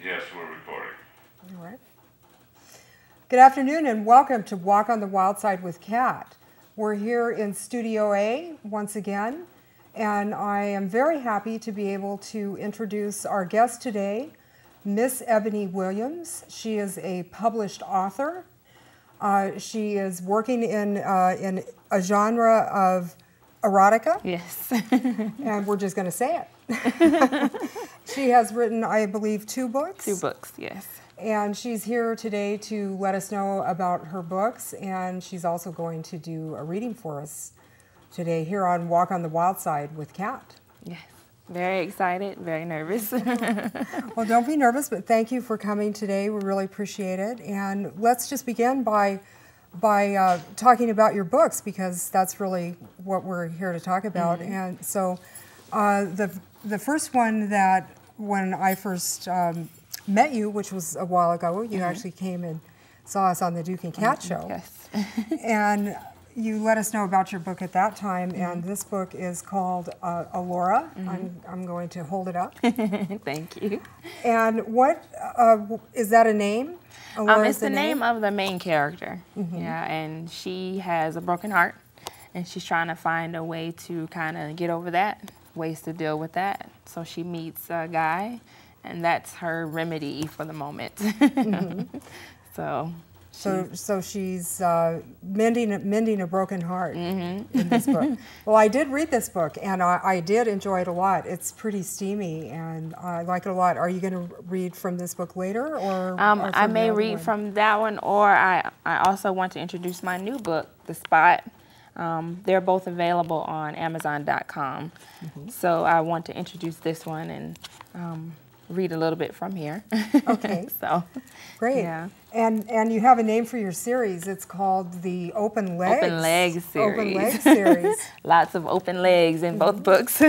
Yes, we're recording. All right. Good afternoon and welcome to Walk on the Wild Side with Kat. We're here in Studio A once again, and I am very happy to be able to introduce our guest today, Miss Ebony Williams. She is a published author. She is working in a genre of erotica. Yes. And we're just going to say it. She has written, I believe, 2 books. 2 books, yes. And she's here today to let us know about her books, and she's also going to do a reading for us today here on Walk on the Wild Side with Kat. Yes. Very excited, very nervous. Well, don't be nervous, but thank you for coming today. We really appreciate it. And let's just begin by talking about your books, because that's really what we're here to talk about. Mm-hmm. And so the first one that when I first met you, which was a while ago, you actually came and saw us on the Duke and Cat show. Yes. And you let us know about your book at that time, and this book is called Alora. I'm going to hold it up. Thank you. And what is that a name? Alora It's the name of the main character. Yeah, and she has a broken heart, and she's trying to find a way to kind of get over that, ways to deal with that. So she meets a guy, and that's her remedy for the moment. So she's mending a broken heart in this book. Well, I did read this book, and I did enjoy it a lot. It's pretty steamy, and I like it a lot. Are you going to read from this book later, or I may read from that one, or I also want to introduce my new book, The Spot. They're both available on Amazon.com. So I want to introduce this one and read a little bit from here. Okay. So great. Yeah. And you have a name for your series. It's called the Open Legs. Open Legs series. Open Legs series. Lots of open legs in both books.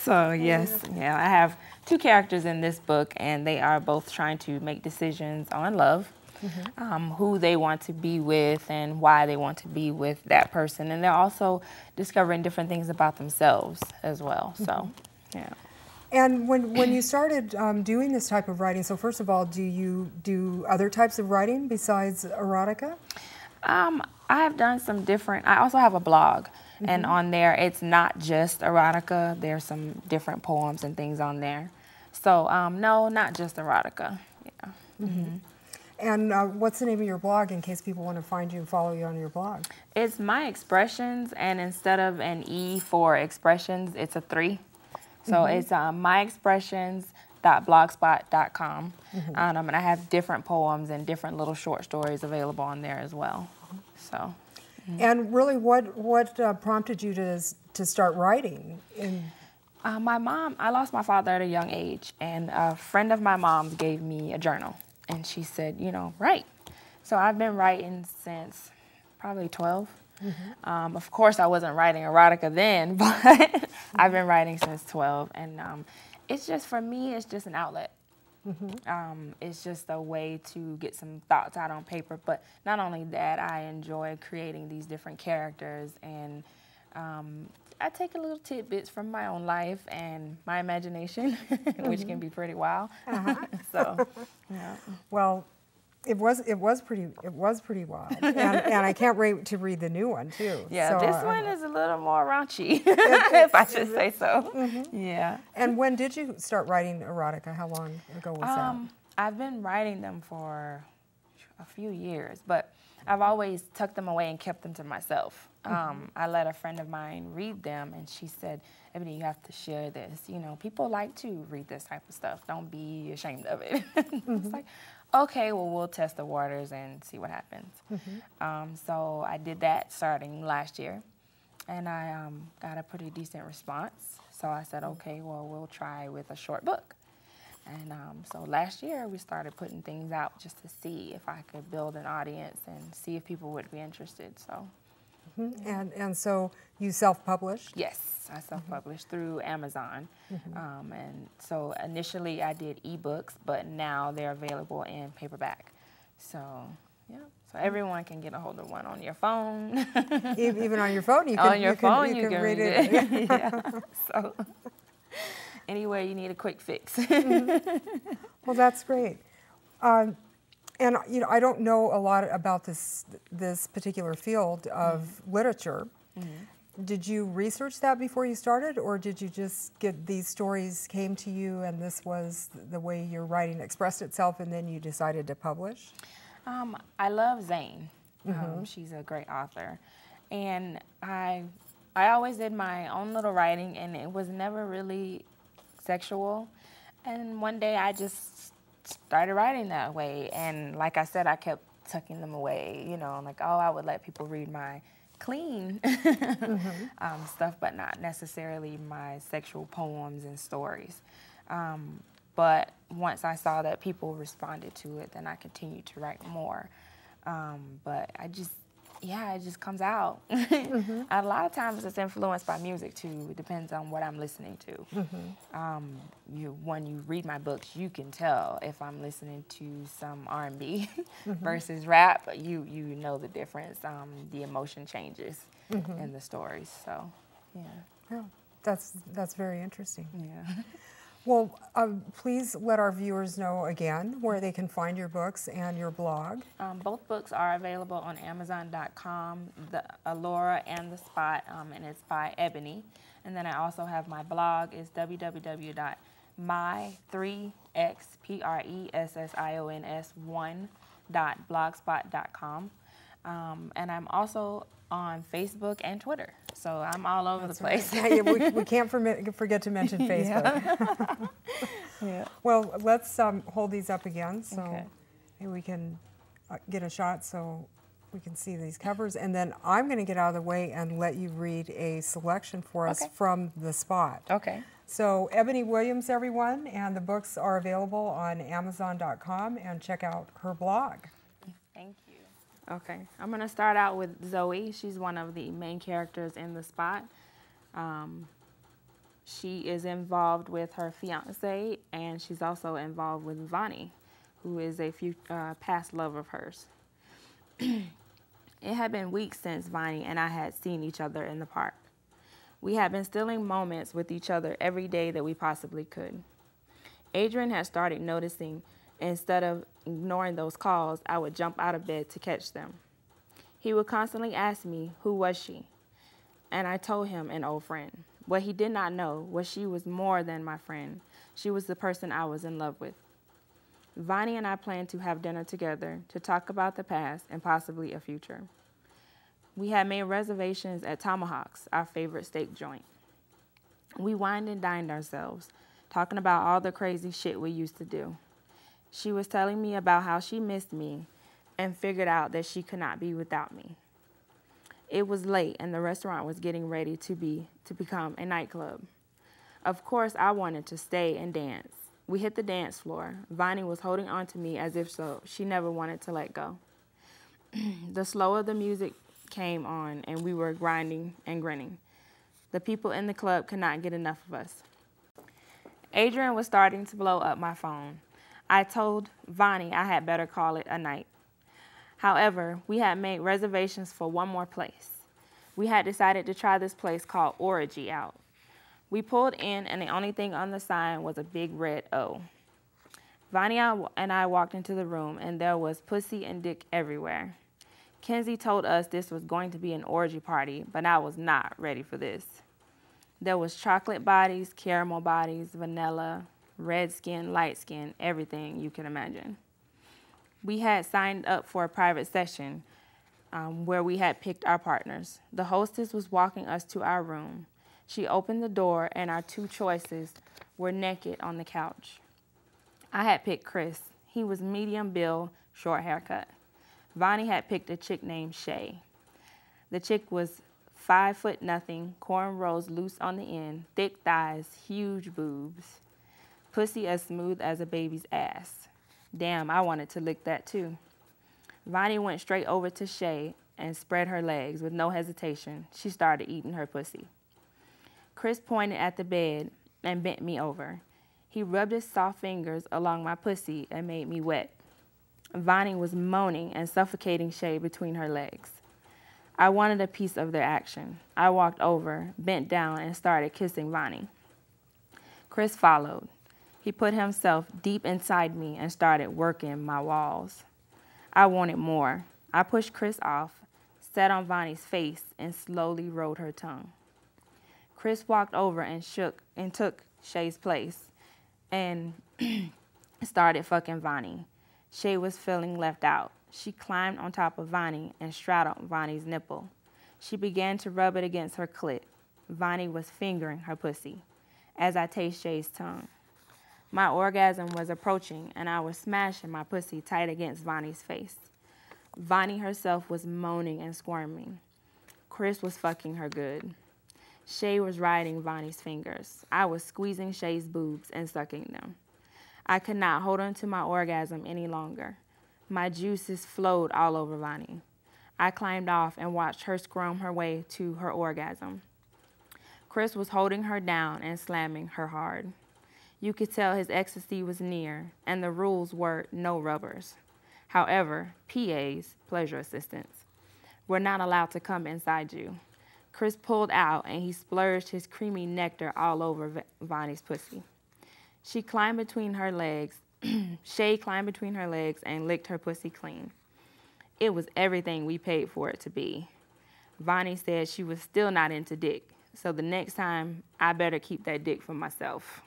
So yes, yeah, I have 2 characters in this book, and they are both trying to make decisions on love, who they want to be with and why they want to be with that person. And they're also discovering different things about themselves as well. So, yeah. And when you started doing this type of writing, so first of all, do you do other types of writing besides erotica? I have done some different, I also have a blog, and on there it's not just erotica, there's some different poems and things on there. So no, not just erotica. Yeah. And what's the name of your blog in case people want to find you and follow you on your blog? It's My Expressions, and instead of an E for expressions, it's a 3. So it's myexpressions.blogspot.com, and I have different poems and different little short stories available on there as well. So, and really, what prompted you to start writing? my mom, I lost my father at a young age, and a friend of my mom's gave me a journal, and she said, you know, write. So I've been writing since probably 12. Of course, I wasn't writing erotica then, but I've been writing since 12, and it's just, for me, it's just an outlet. It's just a way to get some thoughts out on paper, but not only that, I enjoy creating these different characters, and I take a little tidbits from my own life and my imagination, which can be pretty wild. So, yeah. Well, it was pretty wild, and I can't wait to read the new one too. Yeah, so, this one is a little more raunchy, if I should say so. Yeah. And when did you start writing erotica? How long ago was that? I've been writing them for a few years, but I've always tucked them away and kept them to myself. I let a friend of mine read them, and she said, Ebony, you have to share this. You know, people like to read this type of stuff. Don't be ashamed of it. It's like, okay, well, we'll test the waters and see what happens. So I did that starting last year, and I got a pretty decent response. So I said, okay, well, we'll try with a short book. And so last year we started putting things out just to see if I could build an audience and see if people would be interested. So, and so you self-published? Yes, I self-published through Amazon. And so initially I did ebooks, but now they're available in paperback. So, yeah. So everyone can get a hold of one on your phone. Even on your phone, you can, on your phone, you can read it. Yeah. So. anywhere you need a quick fix. Well, that's great. And you know, I don't know a lot about this particular field of literature. Did you research that before you started, or did you just get these stories came to you and this was the way your writing expressed itself, and then you decided to publish? I love Zane. She's a great author, and I always did my own little writing, and it was never really sexual. And one day I just started writing that way, and like I said, I kept tucking them away. You know, like, oh, I would let people read my clean stuff, but not necessarily my sexual poems and stories. But once I saw that people responded to it, then I continued to write more. But it just comes out. A lot of times it's influenced by music too. It depends on what I'm listening to. When you read my books, you can tell if I'm listening to some R&B versus rap. You know the difference. The emotion changes in the stories. So, yeah. That's very interesting. Yeah. Well, please let our viewers know again where they can find your books and your blog. Both books are available on Amazon.com, the Allura and The Spot, and it's by Ebony. And then I also have my blog is www.my3xpressions1.blogspot.com. And I'm also on Facebook and Twitter, so I'm all over the place. Right. Yeah, we can't forget to mention Facebook. Yeah. Well, let's hold these up again so Okay. maybe we can get a shot so we can see these covers, and then I'm going to get out of the way and let you read a selection for us from The Spot. Okay. So Ebony Williams, everyone, and the books are available on Amazon.com, and check out her blog. Thank you. Okay, I'm going to start out with Zoe. She's one of the main characters in The Spot. She is involved with her fiance, and she's also involved with Vonnie, who is a past love of hers. It had been weeks since Vonnie and I had seen each other in the park. We had been stealing moments with each other every day that we possibly could. Adrian had started noticing, instead of ignoring those calls, I would jump out of bed to catch them. He would constantly ask me, who was she? And I told him, an old friend. What he did not know was she was more than my friend. She was the person I was in love with. Vonnie and I planned to have dinner together to talk about the past and possibly a future. We had made reservations at Tomahawk's, our favorite steak joint. We wined and dined ourselves, talking about all the crazy shit we used to do. She was telling me about how she missed me and figured out that she could not be without me. It was late and the restaurant was getting ready to become a nightclub. Of course, I wanted to stay and dance. We hit the dance floor. Vonnie was holding on to me as if she never wanted to let go. The slower the music came on and we were grinding and grinning. The people in the club could not get enough of us. Adrian was starting to blow up my phone. I told Vonnie I had better call it a night. However, we had made reservations for one more place. We had decided to try this place called Orgy out. We pulled in, and the only thing on the sign was a big red O. Vonnie and I walked into the room, and there was pussy and dick everywhere. Kenzie told us this was going to be an orgy party, but I was not ready for this. There was chocolate bodies, caramel bodies, vanilla, red skin, light skin, everything you can imagine. We had signed up for a private session where we had picked our partners. The hostess was walking us to our room. She opened the door, and our two choices were naked on the couch. I had picked Chris. He was medium build, short haircut. Vonnie had picked a chick named Shay. The chick was 5'0", cornrows loose on the end, thick thighs, huge boobs, pussy as smooth as a baby's ass. Damn, I wanted to lick that too. Vonnie went straight over to Shay and spread her legs with no hesitation. She started eating her pussy. Chris pointed at the bed and bent me over. He rubbed his soft fingers along my pussy and made me wet. Vonnie was moaning and suffocating Shay between her legs. I wanted a piece of their action. I walked over, bent down, and started kissing Vonnie. Chris followed. He put himself deep inside me and started working my walls. I wanted more. I pushed Chris off, sat on Vonnie's face, and slowly rolled her tongue. Chris walked over and took Shay's place and started fucking Vonnie. Shay was feeling left out. She climbed on top of Vonnie and straddled Vonnie's nipple. She began to rub it against her clit. Vonnie was fingering her pussy as I tasted Shay's tongue. My orgasm was approaching, and I was smashing my pussy tight against Vonnie's face. Vonnie herself was moaning and squirming. Chris was fucking her good. Shay was riding Vonnie's fingers. I was squeezing Shay's boobs and sucking them. I could not hold on to my orgasm any longer. My juices flowed all over Vonnie. I climbed off and watched her squirm her way to her orgasm. Chris was holding her down and slamming her hard. You could tell his ecstasy was near, and the rules were no rubbers. However, PAs, pleasure assistants, were not allowed to come inside you. Chris pulled out, and he splurged his creamy nectar all over Vonnie's pussy. She climbed between her legs. Shay climbed between her legs and licked her pussy clean. It was everything we paid for it to be. Vonnie said she was still not into dick, so the next time I better keep that dick for myself.